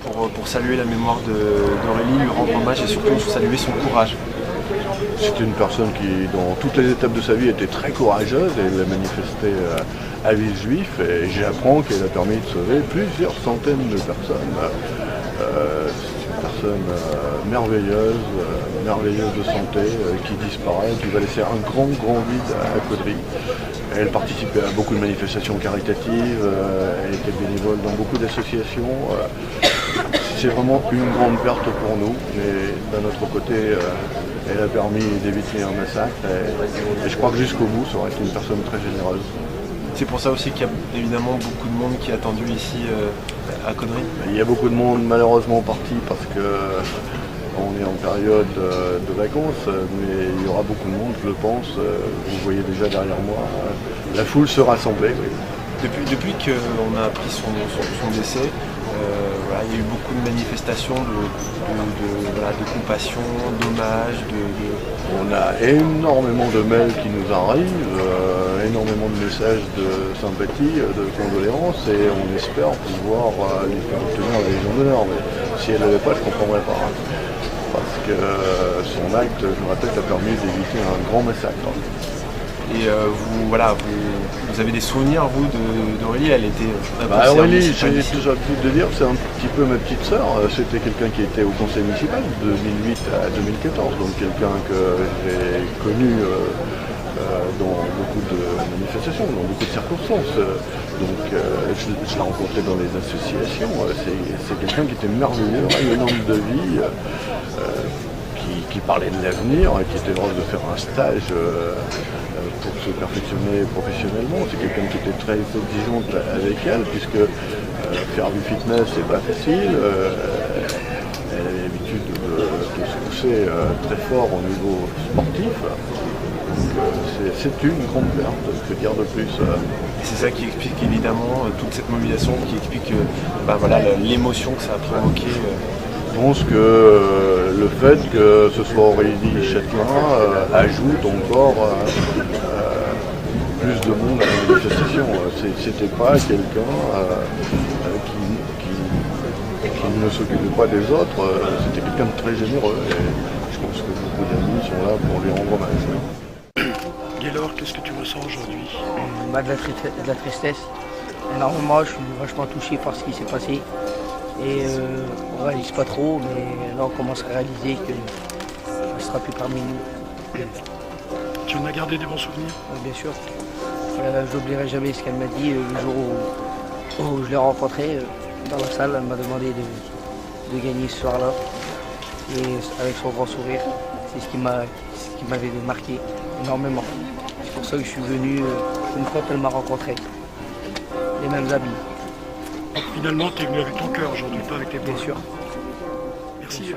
pour saluer la mémoire d'Aurélie, lui rendre hommage et surtout saluer son courage. C'était une personne qui, dans toutes les étapes de sa vie, était très courageuse et elle l'a manifesté à Villejuif. Et j'apprends qu'elle a permis de sauver plusieurs centaines de personnes. C'est une personne merveilleuse de santé, qui disparaît, qui va laisser un grand vide à Caudry. Elle participait à beaucoup de manifestations caritatives, elle était bénévole dans beaucoup d'associations. C'est vraiment une grande perte pour nous, mais d'un autre côté, elle a permis d'éviter un massacre et je crois que jusqu'au bout, ça aurait été une personne très généreuse. C'est pour ça aussi qu'il y a évidemment beaucoup de monde qui est attendu ici à Caudry. Il y a beaucoup de monde malheureusement parti parce que on est en période de vacances, mais il y aura beaucoup de monde, je le pense. Vous voyez déjà derrière moi, la foule se rassembler. Oui. Depuis qu'on a appris son décès, il y a eu beaucoup de manifestations de compassion, d'hommage. On a énormément de mails qui nous arrivent, énormément de messages de sympathie, de condoléances, et on espère pouvoir lui faire obtenir la Légion d'honneur. Mais si elle ne l'avait pas, je ne comprendrais pas. Parce que son acte, je le répète, a permis d'éviter un grand massacre. Et vous avez des souvenirs, vous, d'Aurélie? Elle était... Aurélie, j'ai l'habitude de dire, c'est un petit peu ma petite sœur. C'était quelqu'un qui était au conseil municipal de 2008 à 2014, donc quelqu'un que j'ai connu dans beaucoup de manifestations, dans beaucoup de circonstances. Donc je l'ai rencontré dans les associations. C'est quelqu'un qui était merveilleux, rayonnante de vie, qui parlait de l'avenir, qui était heureux de faire un stage pour se perfectionner professionnellement. C'est quelqu'un qui était très exigeante avec elle, puisque faire du fitness, c'est pas facile. Elle avait l'habitude de se pousser très fort au niveau sportif. C'est une grande perte, que dire de plus. C'est ça qui explique évidemment toute cette mobilisation, qui explique l'émotion que ça a provoqué. Je pense que le fait que ce soit Aurélie Châtelain ajoute encore plus de monde à la manifestation. C'était pas quelqu'un qui ne s'occupait pas des autres, c'était quelqu'un de très généreux. Et je pense que beaucoup d'amis sont là pour lui rendre hommage. Gaylor, qu'est-ce que tu ressens aujourd'hui? De la tristesse. Énormément, je suis vachement touché par ce qui s'est passé. Et on ne réalise pas trop, mais là on commence à réaliser qu'elle ne sera plus parmi nous. Tu en as gardé des bons souvenirs? Bien sûr. Je n'oublierai jamais ce qu'elle m'a dit le jour où je l'ai rencontrée dans la salle. Elle m'a demandé de gagner ce soir-là. Et avec son grand sourire, c'est ce qui m'avait marqué énormément. C'est pour ça que je suis venu une fois qu'elle m'a rencontré. Les mêmes habits. Finalement, tu es venu avec ton cœur aujourd'hui, pas avec tes poings. Bien sûr. Merci.